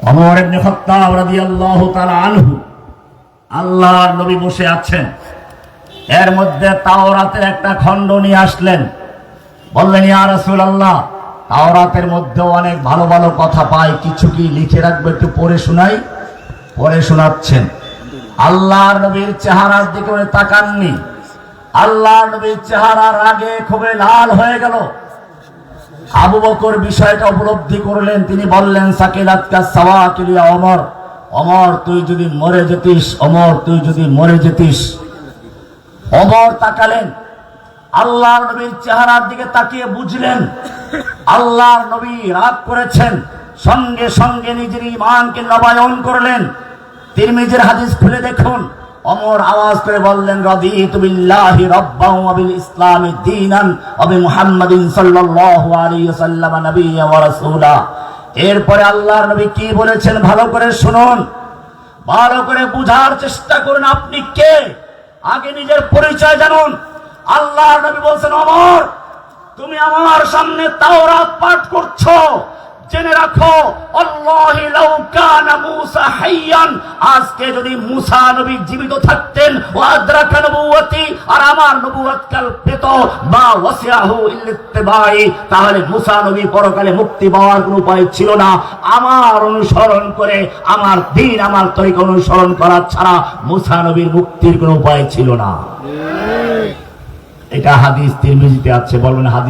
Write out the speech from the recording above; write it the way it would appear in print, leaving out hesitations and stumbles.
ওমর ইবনে খাত্তাব রাদিয়াল্লাহু তাআলা আনহু, আল্লাহর নবী বসে আছেন, এর মধ্যে তাওরাতের একটা খণ্ড নিয়ে আসলেন। বললেন, ইয়া রাসূলুল্লাহ, তাওরাতের মধ্যে অনেক ভালো ভালো কথা পাই, কিছু কি লিখে রাখবে, একটু পড়ে শোনাই। পড়ে শোনাচ্ছেন। আল্লাহর নবীর চেহারার দিকে উনি তাকাননি। আল্লাহর নবীর চেহারার আগে খুবই লাল হয়ে গেল। আবু বকর বিষয়টা উপলব্ধি করলেন। তিনি বললেন, সাকিলাতকা সাওয়াকিল ইয়া ওমর, ওমর তুই যদি মরে যেতিস, ওমর তুই যদি মরে যেতিস। ওমর তাকালেন, আল্লাহর নবীর চেহারার দিকে তাকিয়ে বুঝলেন আল্লাহর নবী রাগ করেছেন। সঙ্গে সঙ্গে নিজের ঈমানকে নবায়ন করলেন। তিরমিজির হাদিস খুলে দেখুন। ওমর আওয়াজ করে বললেন, রাদিতু বিল্লাহি রাব্বান ওয়া বিল ইসলামি দীনান ওয়া বি মুহাম্মাদিন সাল্লাল্লাহু আলাইহি ওয়াসাল্লাম নবিয়্যান ওয়া রাসূলা। এরপরে আল্লাহর নবী কি বলেছেন ভালো করে শুনুন, ভালো করে বুঝার চেষ্টা করুন। আপনি কে আগে নিজের পরিচয় জানুন। আল্লাহর নবী বলেন, ওমর তুমি আমার সামনে তাওরাত পাঠ করছো, জেনে রাখো আল্লাহি লাউ কানা মূসা হাইয়ান, আজকে যদি মূসা নবী জীবিত থাকতেন, ওয়া আদরাকা নবুওয়াতি, আর আমার নবুয়ত কাল পেত, মা ওয়াসিয়াহু ইল্লিত্তিবাই, তাহলে মূসা নবী পরকালে মুক্তি পাওয়ার কোনো উপায় ছিল না। আমার অনুসরণ করে, আমার দ্বীন, আমার তরিকা অনুসরণ করা ছাড়া মূসা নবীর মুক্তির কোনো উপায় ছিল না। এটা হাদিস তিরমিজিতে আছে। বলবেন হাদিস